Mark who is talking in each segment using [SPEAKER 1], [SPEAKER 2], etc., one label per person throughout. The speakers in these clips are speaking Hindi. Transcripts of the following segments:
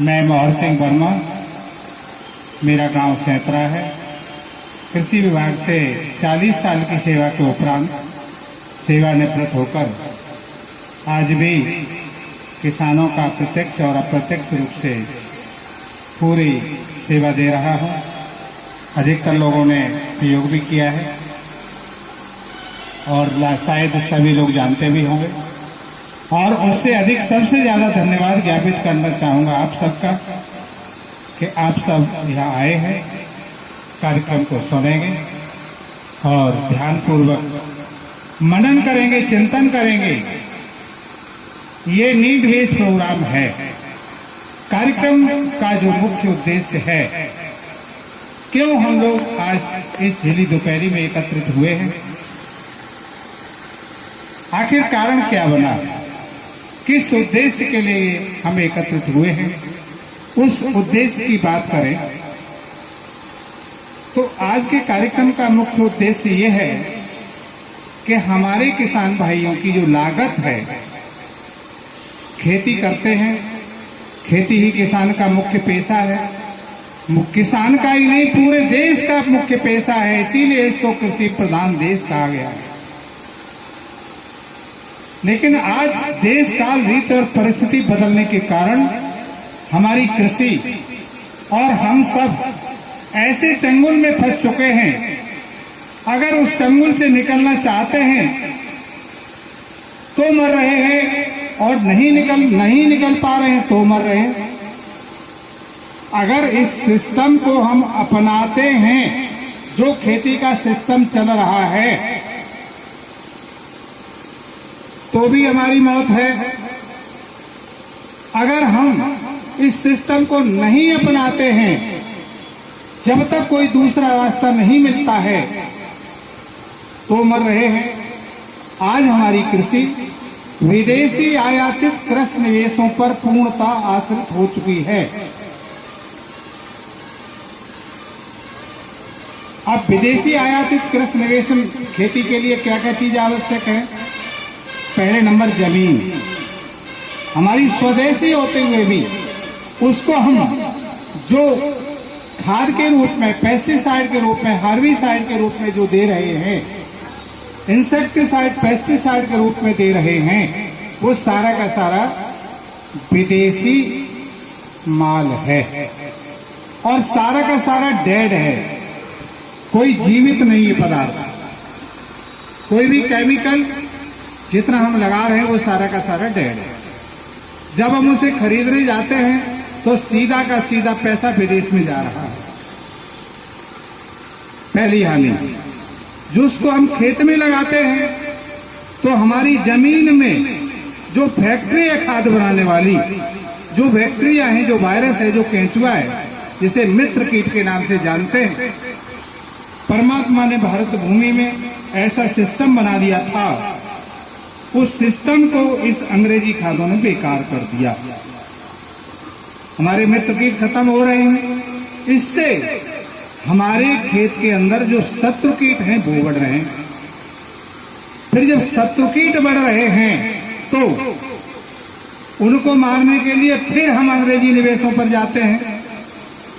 [SPEAKER 1] मैं मोहर सिंह वर्मा, मेरा गांव सैतरा है। कृषि विभाग से 40 साल की सेवा के उपरांत सेवानिवृत्त होकर आज भी किसानों का प्रत्यक्ष और अप्रत्यक्ष रूप से पूरी सेवा दे रहा हूं। अधिकतर लोगों ने सहयोग भी किया है और शायद सभी लोग जानते भी होंगे। और उससे अधिक सबसे ज़्यादा धन्यवाद ज्ञापित करना चाहूँगा आप सबका कि आप सब यहाँ आए हैं, कार्यक्रम को सुनेंगे और ध्यानपूर्वक मनन करेंगे, चिंतन करेंगे। ये नीड बेस्ड प्रोग्राम है। कार्यक्रम का जो मुख्य उद्देश्य है, क्यों हम लोग आज इस झिली दोपहरी में एकत्रित हुए हैं, आखिर कारण क्या बना, किस उद्देश्य के लिए हम एकत्रित हुए हैं, उस उद्देश्य की बात करें तो आज के कार्यक्रम का मुख्य उद्देश्य यह है कि हमारे किसान भाइयों की जो लागत है, खेती करते हैं, खेती ही किसान का मुख्य पेशा है। किसान का ही नहीं, पूरे देश का मुख्य पेशा है, इसीलिए इसको कृषि प्रधान देश कहा गया है। लेकिन आज देश काल रीत और परिस्थिति बदलने के कारण हमारी कृषि और हम सब ऐसे चंगुल में फंस चुके हैं। अगर उस चंगुल से निकलना चाहते हैं तो मर रहे हैं, और नहीं निकल पा रहे हैं तो मर रहे हैं। अगर इस सिस्टम को हम अपनाते हैं, जो खेती का सिस्टम चल रहा है, तो भी हमारी मौत है। अगर हम इस सिस्टम को नहीं अपनाते हैं, जब तक कोई दूसरा रास्ता नहीं मिलता है, तो मर रहे हैं। आज हमारी कृषि विदेशी आयातित कृषि निवेशों पर पूर्णतः आश्रित हो चुकी है। अब विदेशी आयातित कृषि निवेश खेती के लिए क्या क्या चीज आवश्यक है? पहले नंबर जमीन। हमारी स्वदेशी होते हुए भी उसको हम जो खाद के रूप में, पेस्टिसाइड के रूप में, हार्बिसाइड के रूप में जो दे रहे हैं, इंसेक्टिसाइड, पेस्टिसाइड के रूप में दे रहे हैं, वो सारा का सारा विदेशी माल है और सारा का सारा डेड है। कोई जीवित नहीं है पदार्थ। कोई भी केमिकल जितना हम लगा रहे हैं वो सारा का सारा डेड है। जब हम उसे खरीदने जाते हैं तो सीधा का सीधा पैसा विदेश में जा रहा है। पहली हानि। जो उसको हम खेत में लगाते हैं तो हमारी जमीन में जो फैक्ट्री है खाद बनाने वाली, जो बैक्टीरिया है, जो वायरस है, जो केंचुआ है, जिसे मित्र कीट के नाम से जानते हैं, परमात्मा ने भारत भूमि में ऐसा सिस्टम बना दिया था, उस सिस्टम को इस अंग्रेजी खादों ने बेकार कर दिया। हमारे मित्र कीट खत्म हो रहे हैं, इससे हमारे खेत के अंदर जो शत्रु कीट हैं वो बढ़ रहे हैं। फिर जब शत्रु कीट बढ़ रहे हैं तो उनको मारने के लिए फिर हम अंग्रेजी निवेशों पर जाते हैं,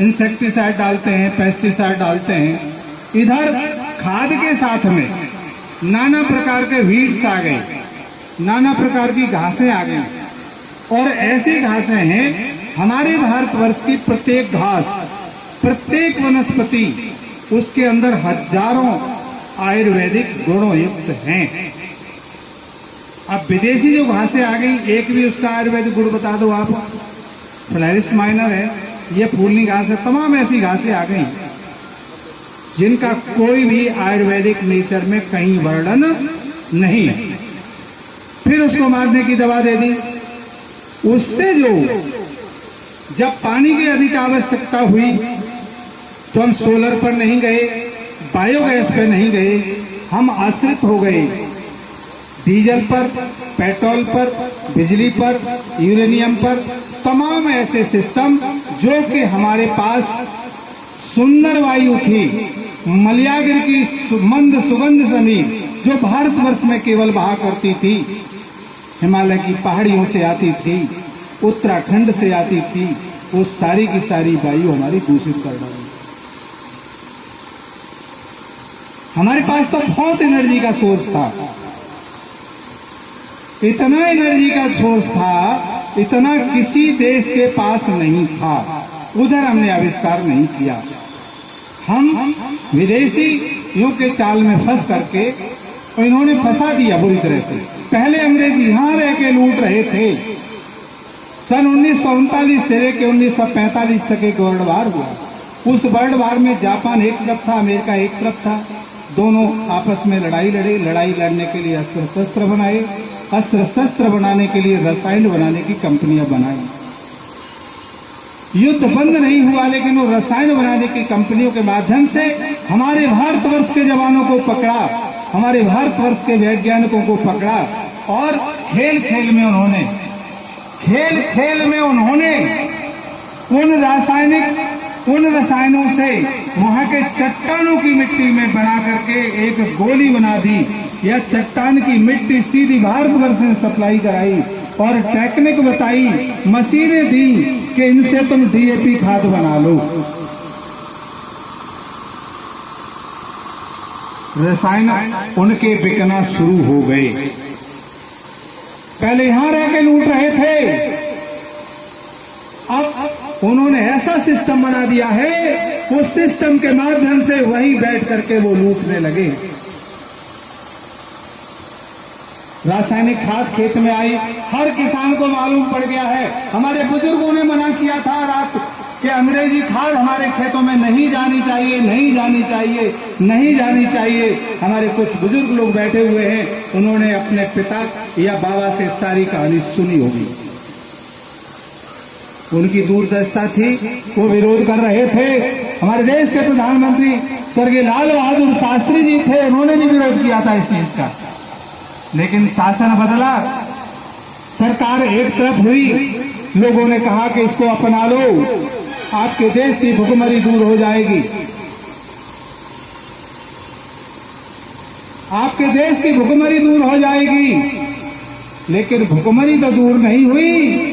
[SPEAKER 1] इंसेक्टिसाइड डालते हैं, पेस्टिसाइड डालते हैं। इधर खाद के साथ में नाना प्रकार के वीड्स आ गए, नाना प्रकार की घासें आ गई, और ऐसी घासें हैं, हमारे भारतवर्ष की प्रत्येक घास, प्रत्येक वनस्पति, उसके अंदर हजारों आयुर्वेदिक गुणों युक्त हैं। अब विदेशी जो घासें आ गई, एक भी उसका आयुर्वेदिक गुण बता दो आप। फ्लैरिस माइनर है, ये फूलनी घास है, तमाम ऐसी घासें आ गई जिनका कोई भी आयुर्वेदिक नेचर में कहीं वर्णन नहीं है। फिर उसको मारने की दवा दे दी। उससे जो जब पानी की अधिक आवश्यकता हुई तो हम सोलर पर नहीं गए, बायोगैस पर नहीं गए, हम आश्रित हो गए डीजल पर, पेट्रोल पर, बिजली पर, यूरेनियम पर, तमाम ऐसे सिस्टम जो कि हमारे पास सुंदर वायु थी, मलयागिर की मंद सुगंध जमीन जो भारतवर्ष में केवल बहा करती थी, हिमालय की पहाड़ियों से आती थी, उत्तराखंड से आती थी, वो सारी की सारी वायु हमारी दूषित कर डाली। हमारे पास तो बहुत एनर्जी का सोर्स था, इतना एनर्जी का सोर्स था, इतना किसी देश के पास नहीं था। उधर हमने आविष्कार नहीं किया। हम विदेशियों के चाल में फंस करके और इन्होंने फंसा दिया बुरी तरह से। पहले अंग्रेज यहां रह के लूट रहे थे। सन 1939 से लेकर 1945 तक एक वर्ल्ड वार हुआ। उस वर्ल्ड वार में जापान एक तरफ था, अमेरिका एक तरफ था। दोनों आपस में लड़ाई लड़े। लड़ाई लड़ने के लिए अस्त्र शस्त्र बनाए, अस्त्र शस्त्र बनाने के लिए रसायन बनाने की कंपनियां बनाई। युद्ध बंद नहीं हुआ, लेकिन वो रसायन बनाने की कंपनियों के माध्यम से हमारे भारतवर्ष के जवानों को पकड़ा, हमारे भारतवर्ष के वैज्ञानिकों को पकड़ा और खेल खेल में उन्होंने उन रसायनों से वहां के चट्टानों की मिट्टी में बना करके एक गोली बना दी। यह चट्टान की मिट्टी सीधी भारतवर्ष से सप्लाई कराई और टेक्निक बताई, मशीनें दी कि इनसे तुम डीएपी खाद बना लो। रसायन उनके बिकना शुरू हो गए। पहले यहां रह के लूट रहे थे, अब उन्होंने ऐसा सिस्टम बना दिया है, उस सिस्टम के माध्यम से वही बैठ करके वो लूटने लगे। रासायनिक खाद खेत में आई, हर किसान को मालूम पड़ गया है। हमारे बुजुर्गों ने मना किया था रात कि अंग्रेजी खाद हमारे खेतों में नहीं जानी चाहिए, नहीं जानी चाहिए, नहीं जानी चाहिए। हमारे कुछ बुजुर्ग लोग बैठे हुए हैं, उन्होंने अपने पिता या बाबा से सारी कहानी सुनी होगी। उनकी दूरदर्शिता थी, वो विरोध कर रहे थे। हमारे देश के प्रधानमंत्री स्वर्गीय लाल बहादुर शास्त्री जी थे, उन्होंने भी विरोध किया था इस चीज का। लेकिन शासन बदला, सरकार एक तरफ हुई, लोगों ने कहा कि इसको अपना लो, आपके देश की भुखमरी दूर हो जाएगी, आपके देश की भुखमरी दूर हो जाएगी। लेकिन भुखमरी तो दूर नहीं हुई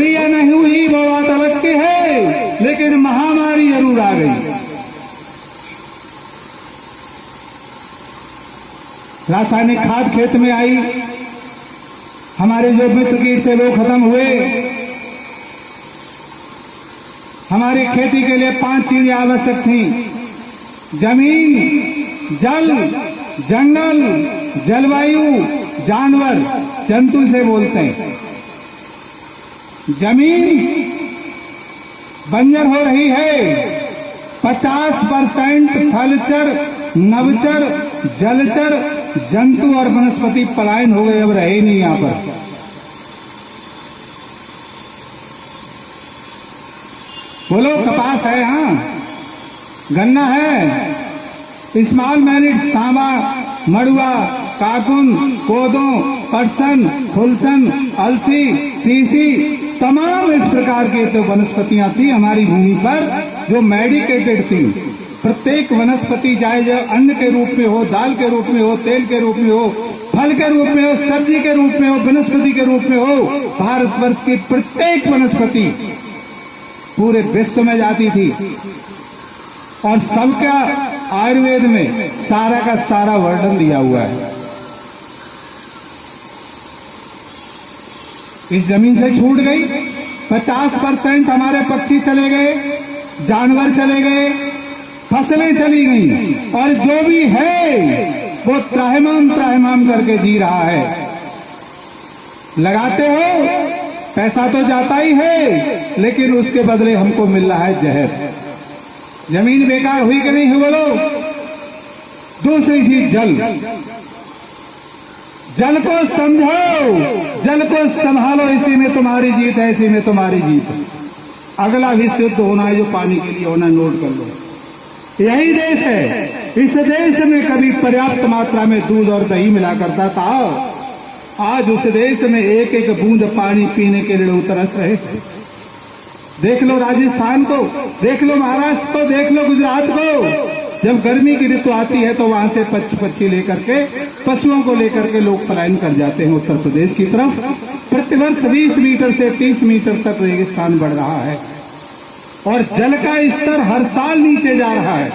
[SPEAKER 1] या नहीं हुई वो बात अलग की है, लेकिन महामारी जरूर आ गई। रासायनिक खाद खेत में आई, हमारे जो मित्र कीट से लोग खत्म हुए। हमारी खेती के लिए 5 चीजें आवश्यक थी: जमीन, जल, जंगल, जलवायु, जानवर, जंतु से बोलते हैं। जमीन बंजर हो रही है, 50% थलचर, नवचर, जलचर, जंतु और वनस्पति पलायन हो गए, अब रहे नहीं यहां पर। बोलो, कपास है, हाँ, गन्ना है, स्मॉल मैनिट, सांबा, मड़ुआ, काकुन, कोदो, पटसन, फुलसन, अलसी, तीसी, तमाम इस प्रकार की तो वनस्पतियां थी हमारी भूमि पर जो मेडिकेटेड थी। प्रत्येक वनस्पति, चाहे जो अन्न के रूप में हो, दाल के रूप में हो, तेल के रूप में हो, फल के रूप में हो, सब्जी के रूप में हो, वनस्पति के रूप में हो, भारतवर्ष की प्रत्येक वनस्पति पूरे विश्व में जाती थी। और सबका आयुर्वेद में सारा का सारा वर्णन दिया हुआ है। इस जमीन से छूट गई, 50% हमारे पक्षी चले गए, जानवर चले गए, फसलें चली गई, और जो भी है वो त्राहिमाम करके जी रहा है। लगाते हो, पैसा तो जाता ही है, लेकिन उसके बदले हमको मिल रहा है जहर। जमीन बेकार हुई कि नहीं हुई बोलो? दूसरी चीज जल। जल को समझो, जल को संभालो, इसी में तुम्हारी जीत है, इसी में तुम्हारी जीत है। अगला विश्व युद्ध होना है जो पानी के लिए होना, नोट कर लो। यही देश है, इस देश में कभी पर्याप्त मात्रा में दूध और दही मिला करता था, आज उस देश में एक एक बूंद पानी पीने के लिए लोग तरस रहे थे। देख लो राजस्थान को, देख लो महाराष्ट्र को, देख लो गुजरात को, जब गर्मी की ऋतु आती है तो वहां से पक्षी लेकर के, पशुओं को लेकर के लोग पलायन कर जाते हैं उत्तर प्रदेश की तरफ। प्रतिवर्ष 20 मीटर से 30 मीटर तक रेगिस्तान बढ़ रहा है और जल का स्तर हर साल नीचे जा रहा है।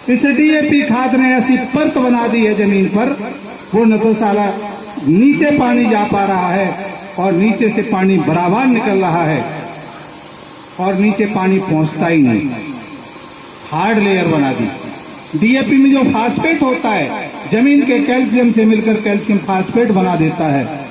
[SPEAKER 1] इस डीएपी खाद ने ऐसी परत बना दी है जमीन पर, वो न तो साला नीचे पानी जा पा रहा है और नीचे से पानी बराबर निकल रहा है और नीचे पानी पहुंचता ही नहीं। हार्ड लेयर बना दी। डीएपी में जो फास्फेट होता है, जमीन के कैल्शियम से मिलकर कैल्शियम फास्फेट बना देता है।